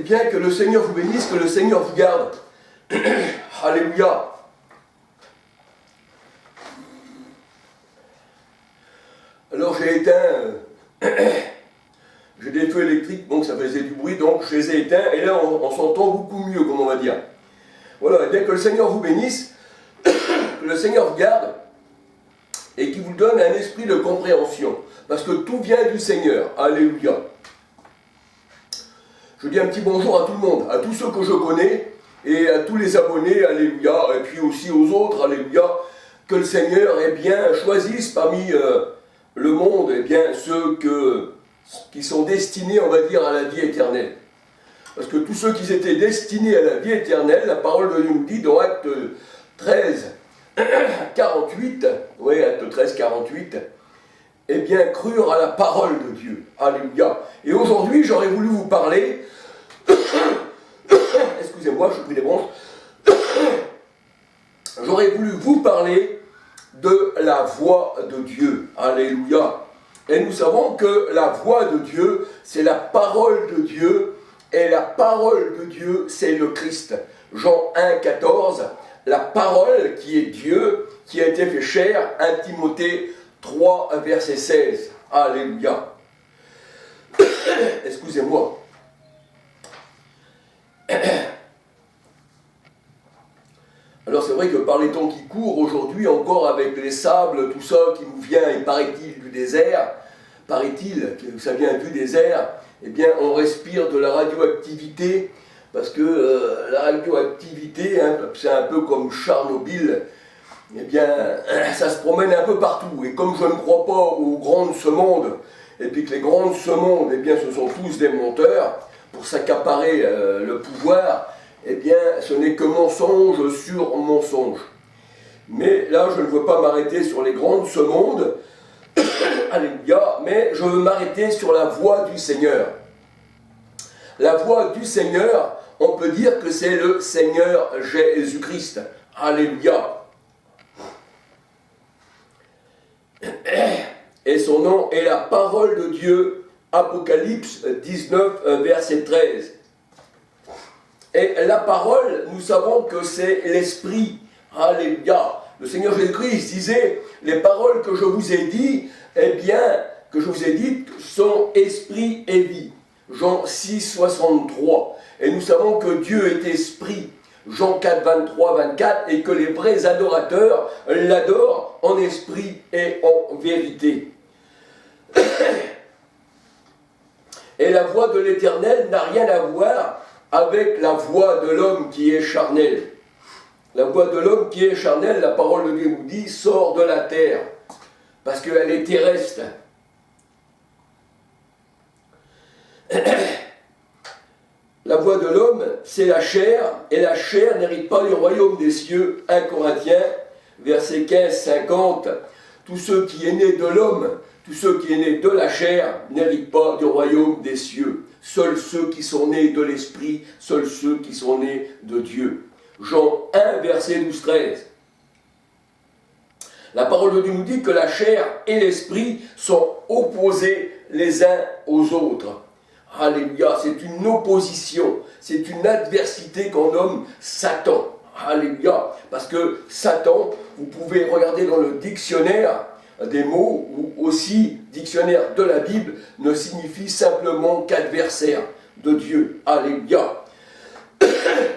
Eh bien, que le Seigneur vous bénisse, que le Seigneur vous garde. Alléluia. Alors j'ai éteint, j'ai des feux électriques, donc ça faisait du bruit, donc je les ai éteints, et là on s'entend beaucoup mieux, comme on va dire. Voilà, et bien que le Seigneur vous bénisse, que le Seigneur vous garde, et qu'il vous donne un esprit de compréhension, parce que tout vient du Seigneur. Alléluia. Je dis un petit bonjour à tout le monde, à tous ceux que je connais, et à tous les abonnés, alléluia, et puis aussi aux autres, alléluia, que le Seigneur, eh bien, choisisse parmi le monde, eh bien, ceux qui sont destinés, on va dire, à la vie éternelle. Parce que tous ceux qui étaient destinés à la vie éternelle, la parole de Dieu nous dit dans Acte 13, 48, oui, Acte 13, 48, eh bien, crurent à la parole de Dieu. Alléluia. Et aujourd'hui, j'aurais voulu vous parler, excusez-moi, je prie les bronches, j'aurais voulu vous parler de la voix de Dieu. Alléluia. Et nous savons que la voix de Dieu, c'est la parole de Dieu, et la parole de Dieu, c'est le Christ. Jean 1, 14, la parole qui est Dieu, qui a été fait chair, 1 Timothée 3, verset 16. Alléluia. Excusez-moi. Alors c'est vrai que par les temps qui courent aujourd'hui, encore avec les sables, tout ça qui nous vient, il paraît-il, du désert, paraît-il que ça vient du désert, eh bien on respire de la radioactivité, parce que la radioactivité, hein, c'est un peu comme Tchernobyl, eh bien ça se promène un peu partout. Et comme je ne crois pas aux grands de ce monde, et puis que les grands de ce monde, eh bien ce sont tous des menteurs, pour s'accaparer le pouvoir, eh bien, ce n'est que mensonge sur mensonge. Mais là, je ne veux pas m'arrêter sur les grands de ce monde, alléluia, mais je veux m'arrêter sur la voix du Seigneur. La voix du Seigneur, on peut dire que c'est le Seigneur Jésus-Christ. Alléluia. Et son nom est la parole de Dieu, Apocalypse 19, verset 13. Et la parole, nous savons que c'est l'Esprit. Alléluia. Le Seigneur Jésus-Christ disait, les paroles que je vous ai dites, eh bien, que je vous ai dites, sont esprit et vie. Jean 6, 63. Et nous savons que Dieu est esprit. Jean 4, 23, 24. Et que les vrais adorateurs l'adorent en esprit et en vérité. Et la voix de l'Éternel n'a rien à voir avec la voix de l'homme qui est charnel. La voix de l'homme qui est charnel, la parole de Dieu nous dit, sort de la terre, parce qu'elle est terrestre. La voix de l'homme, c'est la chair, et la chair n'hérite pas du royaume des cieux. 1 Corinthiens, verset 15, 50. Tous ceux qui est né de l'homme, tous ceux qui est né de la chair, n'héritent pas du royaume des cieux. Seuls ceux qui sont nés de l'Esprit, seuls ceux qui sont nés de Dieu. Jean 1, verset 12-13. La parole de Dieu nous dit que la chair et l'Esprit sont opposés les uns aux autres. Alléluia, c'est une opposition, c'est une adversité qu'on nomme Satan. Alléluia, parce que Satan, vous pouvez regarder dans le dictionnaire des mots, ou aussi dictionnaire de la Bible, ne signifie simplement qu'adversaire de Dieu. Alléluia.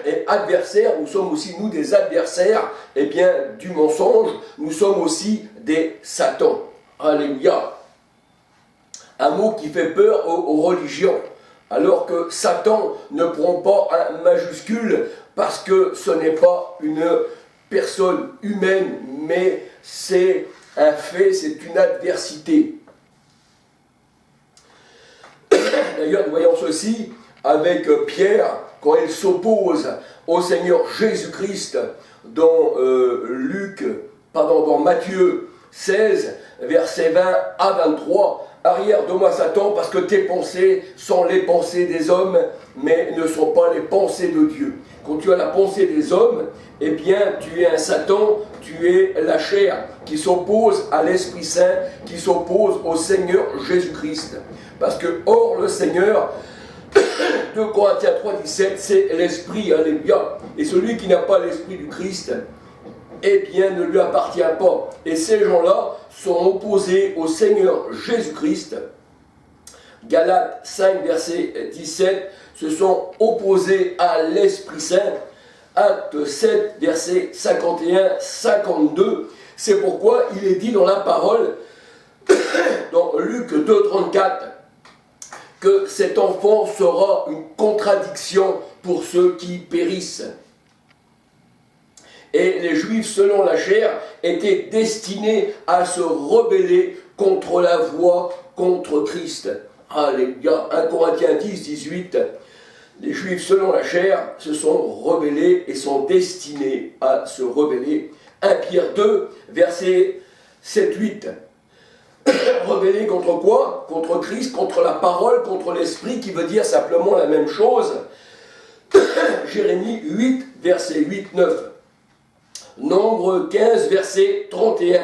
Et adversaire, nous sommes aussi, nous, des adversaires, eh bien, du mensonge, nous sommes aussi des Satans. Alléluia. Un mot qui fait peur aux religions, alors que Satan ne prend pas un majuscule, parce que ce n'est pas une personne humaine, mais c'est un fait, c'est une adversité. D'ailleurs, nous voyons ceci avec Pierre, quand il s'oppose au Seigneur Jésus-Christ dans dans Matthieu 16, versets 20 à 23. Arrière de moi, Satan, parce que tes pensées sont les pensées des hommes, mais ne sont pas les pensées de Dieu. Quand tu as la pensée des hommes, eh bien, tu es un Satan, tu es la chair qui s'oppose à l'Esprit Saint, qui s'oppose au Seigneur Jésus-Christ. Parce que, hors le Seigneur, 2 Corinthiens 3, 17, c'est l'esprit, alléluia. Et celui qui n'a pas l'esprit du Christ, eh bien, ne lui appartient pas. Et ces gens-là sont opposés au Seigneur Jésus-Christ. Galates 5, verset 17, se sont opposés à l'Esprit Saint. Acte 7, verset 51-52. C'est pourquoi il est dit dans la parole, dans Luc 2, 34, que cet enfant sera une contradiction pour ceux qui périssent. Et les Juifs, selon la chair, étaient destinés à se rebeller contre la voie, contre Christ. Alléluia. 1 Corinthiens 10, 18. Les Juifs, selon la chair, se sont rebellés et sont destinés à se rebeller. 1 Pierre 2, versets 7, 8. Rebeller contre quoi? Contre Christ, contre la parole, contre l'esprit, qui veut dire simplement la même chose. Jérémie 8, verset 8, 9. Nombre 15, verset 31.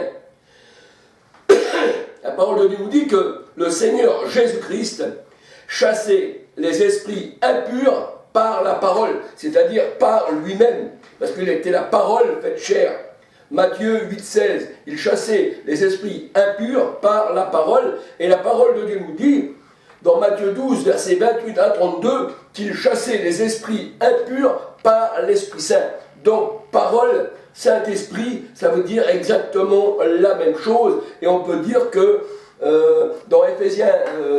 La parole de Dieu nous dit que le Seigneur Jésus-Christ chassait les esprits impurs par la parole, c'est-à-dire par lui-même, parce qu'il était la parole faite chair. Matthieu 8, 16, il chassait les esprits impurs par la parole, et la parole de Dieu nous dit, dans Matthieu 12, verset 28 à 32, qu'il chassait les esprits impurs par l'Esprit Saint. Donc, parole, Saint-Esprit, ça veut dire exactement la même chose. Et on peut dire que dans Éphésiens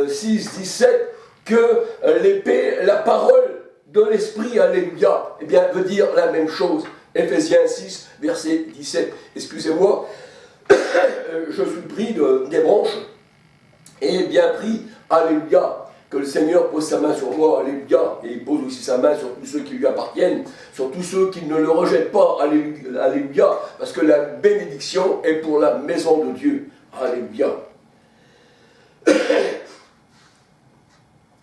6, 17, que l'épée, la parole de l'Esprit, alléluia, eh bien, veut dire la même chose. Éphésiens 6, verset 17. Excusez-moi, je suis pris des branches et bien pris, alléluia. Que le Seigneur pose sa main sur moi, alléluia, et il pose aussi sa main sur tous ceux qui lui appartiennent, sur tous ceux qui ne le rejettent pas, alléluia, parce que la bénédiction est pour la maison de Dieu, alléluia.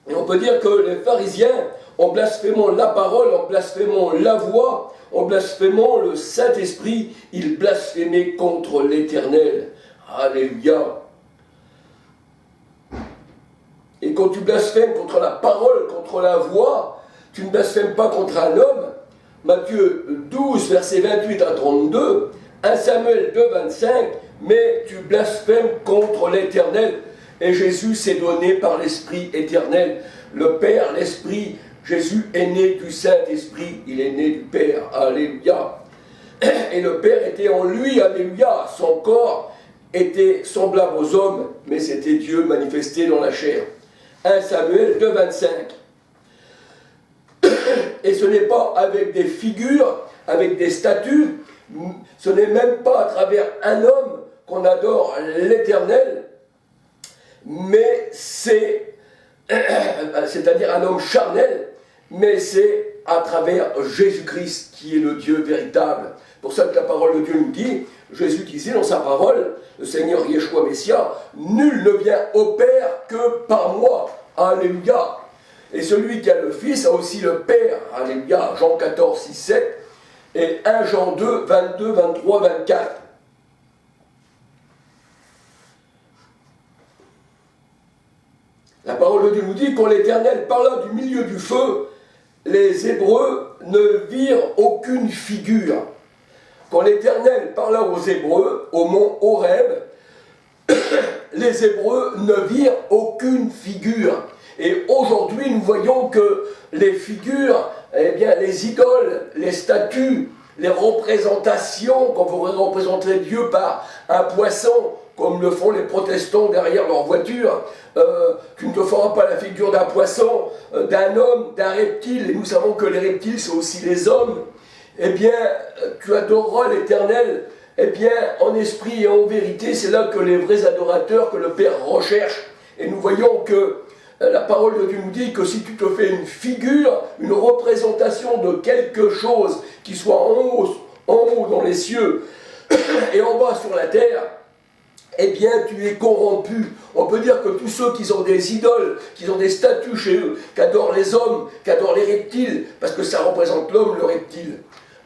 Et on peut dire que les pharisiens, en blasphémant la parole, en blasphémant la voix, en blasphémant le Saint-Esprit, ils blasphémaient contre l'Éternel, alléluia. Et quand tu blasphèmes contre la parole, contre la voix, tu ne blasphèmes pas contre un homme. Matthieu 12, versets 28 à 32, 1 Samuel 2, 25, mais tu blasphèmes contre l'Éternel. Et Jésus s'est donné par l'Esprit éternel. Le Père, l'Esprit, Jésus est né du Saint-Esprit, il est né du Père, alléluia. Et le Père était en lui, alléluia, son corps était semblable aux hommes, mais c'était Dieu manifesté dans la chair. 1 Samuel 2, 25. Et ce n'est pas avec des figures, avec des statues, ce n'est même pas à travers un homme qu'on adore l'Éternel, mais c'est-à-dire un homme charnel, mais c'est à travers Jésus-Christ qui est le Dieu véritable. Pour ça que la parole de Dieu nous dit, Jésus disait dans sa parole, le Seigneur Yeshua Messia, nul ne vient au Père que par moi. Alléluia. Et celui qui a le Fils a aussi le Père. Alléluia. Jean 14, 6, 7 et 1 Jean 2, 22, 23, 24. La parole de Dieu nous dit, quand l'Éternel parla du milieu du feu, les Hébreux ne virent aucune figure. Quand l'Éternel parla aux Hébreux, au mont Horeb, les Hébreux ne virent aucune figure. Et aujourd'hui, nous voyons que les figures, eh bien, les idoles, les statues, les représentations, qu'on voudrait représenter Dieu par un poisson, comme le font les protestants derrière leur voiture, tu ne te feras pas la figure d'un poisson, d'un homme, d'un reptile, et nous savons que les reptiles, c'est aussi les hommes. Eh bien, tu adoreras l'Éternel, eh bien, en esprit et en vérité, c'est là que les vrais adorateurs, que le Père recherche. Et nous voyons que la parole de Dieu nous dit que si tu te fais une figure, une représentation de quelque chose qui soit en haut dans les cieux et en bas sur la terre, eh bien, tu es corrompu. On peut dire que tous ceux qui ont des idoles, qui ont des statues chez eux, qui adorent les hommes, qui adorent les reptiles, parce que ça représente l'homme, le reptile,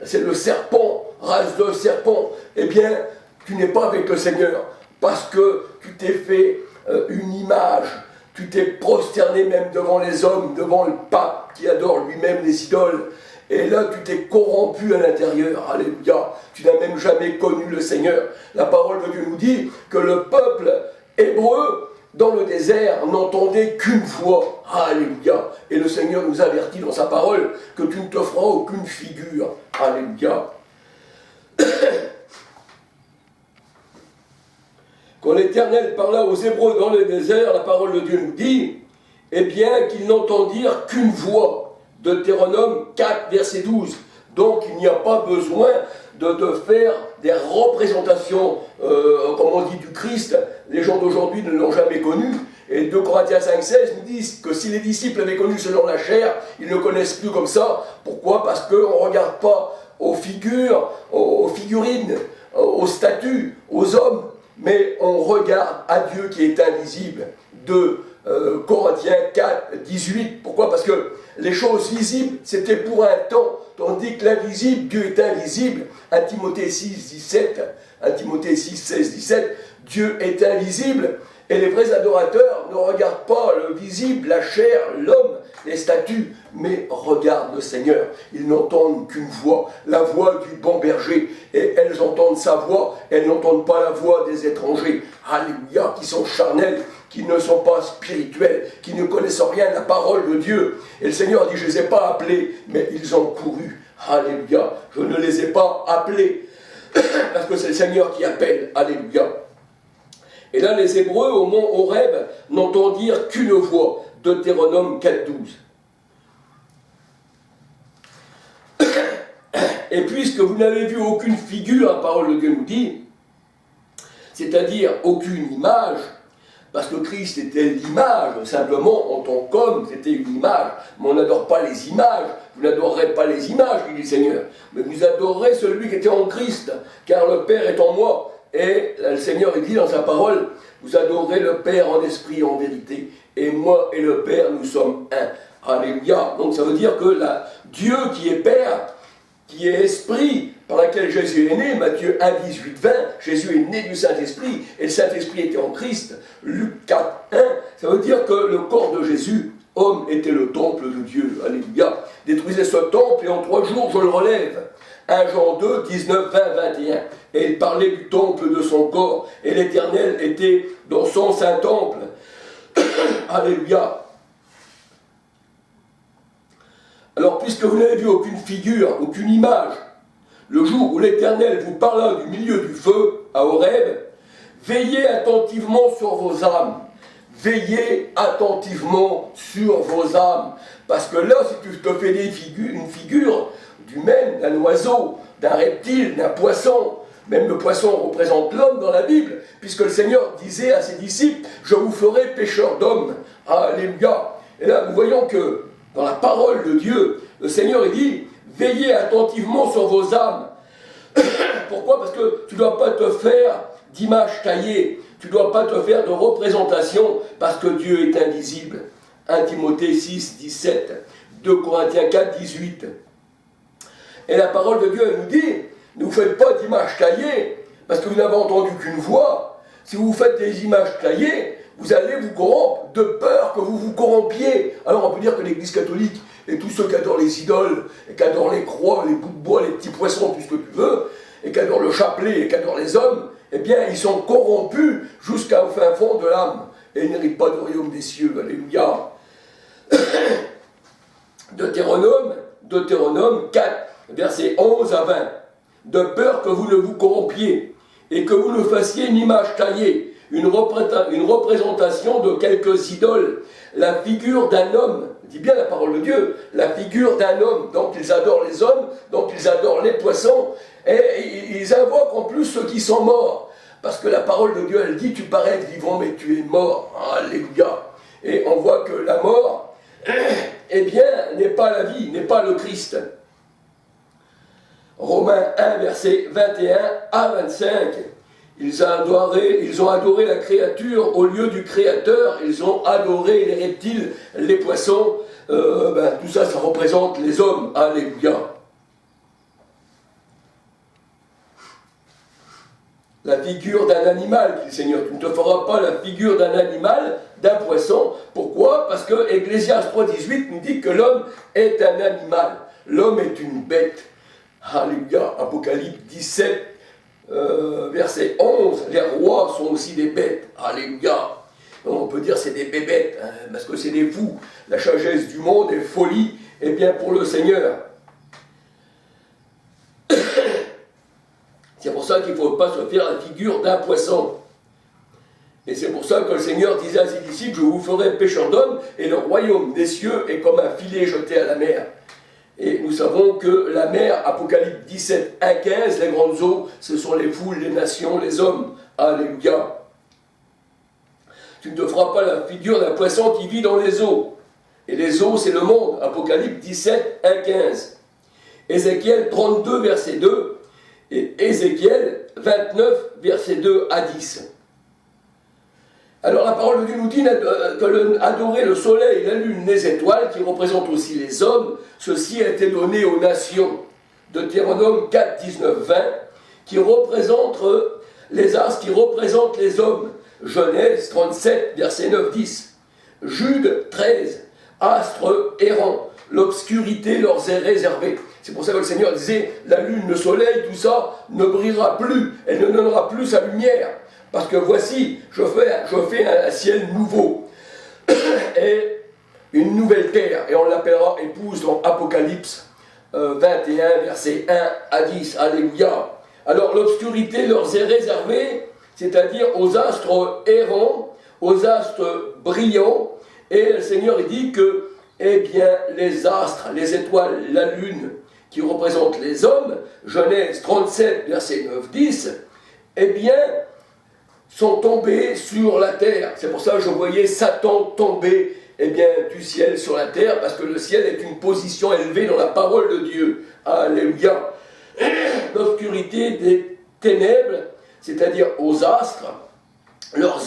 c'est le serpent, race de serpent, eh bien, tu n'es pas avec le Seigneur, parce que tu t'es fait une image Tu t'es prosterné même devant les hommes, devant le pape qui adore lui-même les idoles. Et là, tu t'es corrompu à l'intérieur. Alléluia. Tu n'as même jamais connu le Seigneur. La parole de Dieu nous dit que le peuple hébreu, dans le désert, n'entendait qu'une voix. Alléluia. Et le Seigneur nous avertit dans sa parole que tu ne te feras aucune figure. Alléluia. Quand l'Éternel parla aux Hébreux dans le désert, la parole de Dieu nous dit, eh bien, qu'ils n'entendirent qu'une voix. Deutéronome 4, verset 12. Donc, il n'y a pas besoin de faire des représentations, comme on dit, du Christ. Les gens d'aujourd'hui ne l'ont jamais connu. Et 2 Corinthiens 5, 16 nous disent que si les disciples avaient connu selon la chair, ils ne connaissent plus comme ça. Pourquoi? Parce qu'on ne regarde pas aux figures, aux figurines, aux statues, aux hommes, mais on regarde à Dieu qui est invisible. 2 Corinthiens 4, 18. Pourquoi? Parce que les choses visibles, c'était pour un temps, tandis que l'invisible, Dieu est invisible. 1 Timothée 6, 17, 1 Timothée 6, 16, 17, Dieu est invisible. Et les vrais adorateurs ne regardent pas le visible, la chair, l'homme, les statues, mais regardent le Seigneur. Ils n'entendent qu'une voix, la voix du bon berger. Et elles entendent sa voix, elles n'entendent pas la voix des étrangers. Alléluia, qui sont charnels, qui ne sont pas spirituels, qui ne connaissent rien de la parole de Dieu. Et le Seigneur dit, je ne les ai pas appelés, mais ils ont couru. Alléluia, je ne les ai pas appelés, parce que c'est le Seigneur qui appelle. Alléluia. Et là, les Hébreux, au mont Horeb, n'entendirent qu'une voix. Deutéronome 4, 12. Et puisque vous n'avez vu aucune figure, la parole de Dieu nous dit, c'est-à-dire aucune image, parce que Christ était l'image, simplement en tant qu'homme, c'était une image. Mais on n'adore pas les images. Vous n'adorerez pas les images, dit le Seigneur. Mais vous adorerez celui qui était en Christ, car le Père est en moi. Et le Seigneur dit dans sa parole, vous adorez le Père en esprit et en vérité. Et moi et le Père, nous sommes un. Alléluia. Donc ça veut dire que Dieu qui est Père, qui est Esprit, par laquelle Jésus est né, Matthieu 1, 18, 20, Jésus est né du Saint-Esprit, et le Saint-Esprit était en Christ, Luc 4, 1, ça veut dire que le corps de Jésus, homme, était le temple de Dieu. Alléluia. Détruisez ce temple, et en 3 jours, je le relève. 1 Jean 2, 19, 20, 21. Et il parlait du temple de son corps, et l'Éternel était dans son saint temple. Alléluia. Alors, puisque vous n'avez vu aucune figure, aucune image, le jour où l'Éternel vous parla du milieu du feu, à Horeb, veillez attentivement sur vos âmes. Veillez attentivement sur vos âmes. Parce que là, si tu te fais une figure d'humaine, d'un oiseau, d'un reptile, d'un poisson, même le poisson représente l'homme dans la Bible, puisque le Seigneur disait à ses disciples, je vous ferai pécheurs d'hommes. Alléluia. Et là, nous voyons que dans la parole de Dieu, le Seigneur dit, veillez attentivement sur vos âmes. Pourquoi? Parce que tu ne dois pas te faire d'image taillée, tu ne dois pas te faire de représentation, parce que Dieu est invisible. 1 Timothée 6, 17, 2 Corinthiens 4, 18. Et la parole de Dieu, elle nous dit, ne vous faites pas d'image taillée, parce que vous n'avez entendu qu'une voix. Si vous faites des images taillées, vous allez vous corrompre, de peur que vous vous corrompiez. Alors on peut dire que l'Église catholique, et tous ceux qui adorent les idoles, et qui adorent les croix, les bouts de bois, les petits poissons, tout ce que tu veux, et qui adorent le chapelet, et qui adorent les hommes, eh bien, ils sont corrompus jusqu'au fin fond de l'âme, et ils n'héritent pas du royaume des cieux. Alléluia. Deutéronome 4, versets 11 à 20. De peur que vous ne vous corrompiez, et que vous ne fassiez une image taillée, une représentation de quelques idoles, la figure d'un homme, dit bien la parole de Dieu, la figure d'un homme, donc ils adorent les hommes, donc ils adorent les poissons, et ils invoquent en plus ceux qui sont morts, parce que la parole de Dieu, elle dit, tu parais vivant, mais tu es mort. Alléluia. Et on voit que la mort, eh bien, n'est pas la vie, n'est pas le Christ. Romains 1, versets 21 à 25. Ils ont adoré la créature au lieu du Créateur, ils ont adoré les reptiles, les poissons, tout ça, ça représente les hommes. Alléluia. la figure d'un animal, dit le Seigneur. Tu ne te feras pas la figure d'un animal, d'un poisson. Pourquoi? Parce que Ecclésiaste 3,18 nous dit que l'homme est un animal. L'homme est une bête. Alléluia. Apocalypse 17, verset 11. Les rois sont aussi des bêtes. Alléluia. Donc on peut dire c'est des bébêtes, hein, parce que c'est des fous. La sagesse du monde est folie, et bien pour le Seigneur. C'est pour ça qu'il ne faut pas se faire la figure d'un poisson. Et c'est pour ça que le Seigneur disait à ses disciples, je vous ferai pécheurs d'hommes, et le royaume des cieux est comme un filet jeté à la mer. Et nous savons que la mer, Apocalypse 17, 1, 15, les grandes eaux, ce sont les foules, les nations, les hommes. Alléluia. Tu ne te feras pas la figure d'un poisson qui vit dans les eaux. Et les eaux, c'est le monde. Apocalypse 17, 1, 15. Ézéchiel 32, verset 2. Et Ézéchiel 29, verset 2 à 10. Alors la parole de Dieu nous dit adorer le soleil, la lune, les étoiles, qui représentent aussi les hommes, ceci a été donné aux nations. Deutéronome 4, 19, 20, qui représente les astres, qui représentent les hommes. Genèse 37, verset 9, 10. Jude 13, astres errants, l'obscurité leur est réservée. C'est pour ça que le Seigneur disait, la lune, le soleil, tout ça ne brillera plus, elle ne donnera plus sa lumière. Parce que voici, je fais un ciel nouveau et une nouvelle terre, et on l'appellera épouse dans Apocalypse 21, verset 1 à 10. Alléluia. Alors l'obscurité leur est réservée, c'est-à-dire aux astres errants, aux astres brillants, et le Seigneur dit que, eh bien, les astres, les étoiles, la lune, qui représentent les hommes, Genèse 37, verset 9, 10, eh bien, sont tombés sur la terre. C'est pour ça que je voyais Satan tomber, eh bien, du ciel sur la terre, parce que le ciel est une position élevée dans la parole de Dieu. Alléluia. L'obscurité des ténèbres, c'est-à-dire aux astres, leur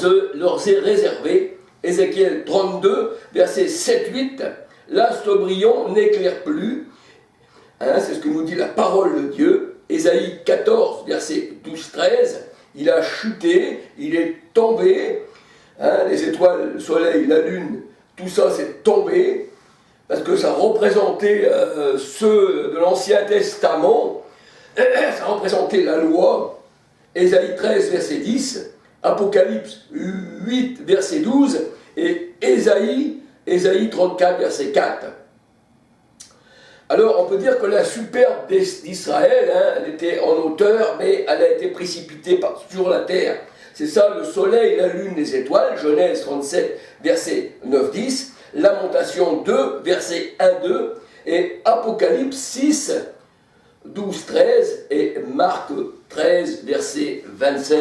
est réservée. Ézéchiel 32, verset 7, 8, l'astre brillant n'éclaire plus. Hein, c'est ce que nous dit la parole de Dieu. Ésaïe 14, verset 12, 13, il a chuté, il est tombé. Hein, les étoiles, le soleil, la lune, tout ça c'est tombé, parce que ça représentait ceux de l'Ancien Testament, ça représentait la loi. Ésaïe 13, verset 10, Apocalypse 8, verset 12, et Ésaïe 34, verset 4. Alors, on peut dire que la superbe d'Israël, hein, elle était en hauteur, mais elle a été précipitée sur la terre. C'est ça, le soleil, la lune, les étoiles, Genèse 37, verset 9, 10, Lamentation 2, verset 1, 2, et Apocalypse 6, 12, 13, et Marc 13, verset 25.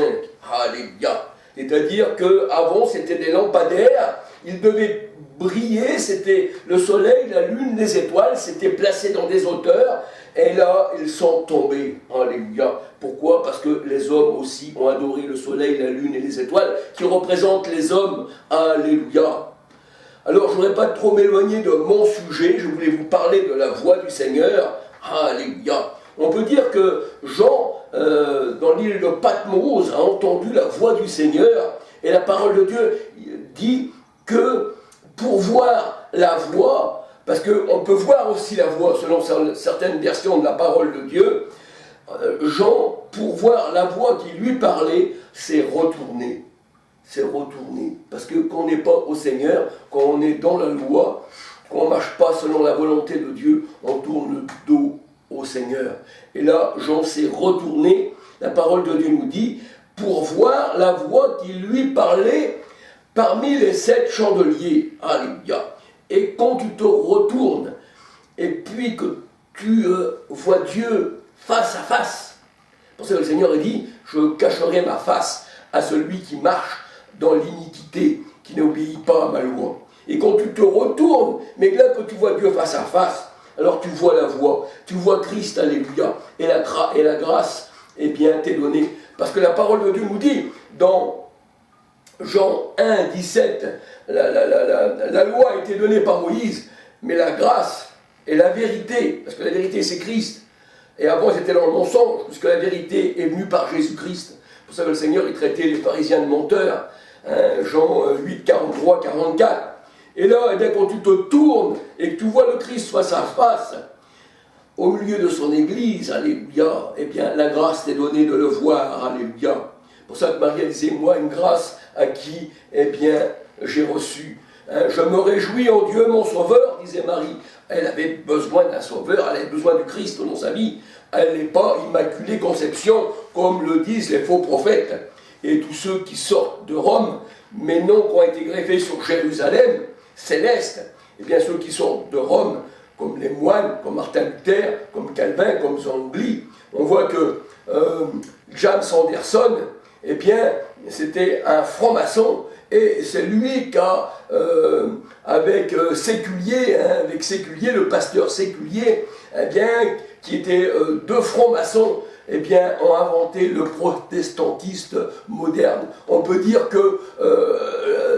Alléluia. C'est-à-dire qu'avant, c'était des lampadaires, ils devaient briller, c'était le soleil, la lune, les étoiles, c'était placé dans des hauteurs, et là, ils sont tombés. Alléluia. Pourquoi? Parce que les hommes aussi ont adoré le soleil, la lune et les étoiles, qui représentent les hommes. Alléluia. Alors, je ne voudrais pas trop m'éloigner de mon sujet, je voulais vous parler de la voix du Seigneur. Alléluia. On peut dire que Jean, dans l'île de Patmos, a entendu la voix du Seigneur, et la parole de Dieu dit que pour voir la voix, parce qu'on peut voir aussi la voix selon certaines versions de la parole de Dieu, Jean, pour voir la voix qui lui parlait, s'est retourné. C'est retourné. Parce que quand on n'est pas au Seigneur, quand on est dans la loi, quand on ne marche pas selon la volonté de Dieu, on tourne le dos au Seigneur. Et là, Jean s'est retourné, la parole de Dieu nous dit, pour voir la voix qui lui parlait parmi les 7 chandeliers. Alléluia. Et quand tu te retournes, et puis que tu vois Dieu face à face, pour ça que le Seigneur a dit, je cacherai ma face à celui qui marche dans l'iniquité, qui n'obéit pas à ma loi. Et quand tu te retournes, mais là que tu vois Dieu face à face, alors tu vois la voix, tu vois Christ, alléluia, et la grâce, eh bien, t'est donnée. Parce que la parole de Dieu nous dit, dans Jean 1, 17, la loi a été donnée par Moïse, mais la grâce et la vérité, parce que la vérité c'est Christ, et avant c'était dans le mensonge, puisque la vérité est venue par Jésus-Christ. C'est pour ça que le Seigneur il traitait les pharisiens de menteurs. Hein, Jean 8, 43, 44. Et là, eh bien, quand tu te tournes et que tu vois le Christ face à face, au milieu de son église, alléluia, eh bien, la grâce t'est donnée de le voir, alléluia. Pour ça que Maria disait, moi, une grâce à qui, eh bien, j'ai reçu. Hein, je me réjouis en Dieu, mon sauveur, disait Marie. Elle avait besoin d'un sauveur, elle avait besoin du Christ dans sa vie. Elle n'est pas immaculée conception, comme le disent les faux prophètes. Et tous ceux qui sortent de Rome, mais non qui ont été greffés sur Jérusalem, céleste, eh bien ceux qui sortent de Rome, comme les moines, comme Martin Luther, comme Calvin, comme Zwingli, on voit que James Anderson, eh bien, c'était un franc-maçon, et c'est lui qui a, avec Séculier, hein, avec Séculier, le pasteur Séculier, eh bien, qui était deux francs-maçons, eh bien, ont inventé le protestantisme moderne. On peut dire que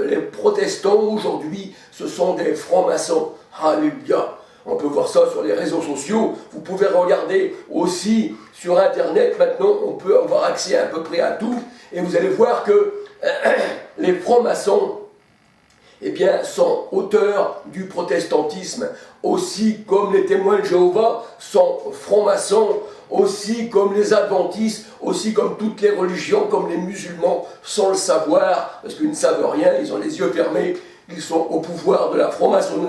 les protestants aujourd'hui, ce sont des francs-maçons. Alléluia. On peut voir ça sur les réseaux sociaux. Vous pouvez regarder aussi sur Internet. Maintenant, on peut avoir accès à peu près à tout. Et vous allez voir que les francs-maçons, eh bien, sont auteurs du protestantisme, aussi comme les témoins de Jéhovah sont francs-maçons, aussi comme les adventistes, aussi comme toutes les religions, comme les musulmans, sans le savoir, parce qu'ils ne savent rien, ils ont les yeux fermés, ils sont au pouvoir de la franc-maçonnerie.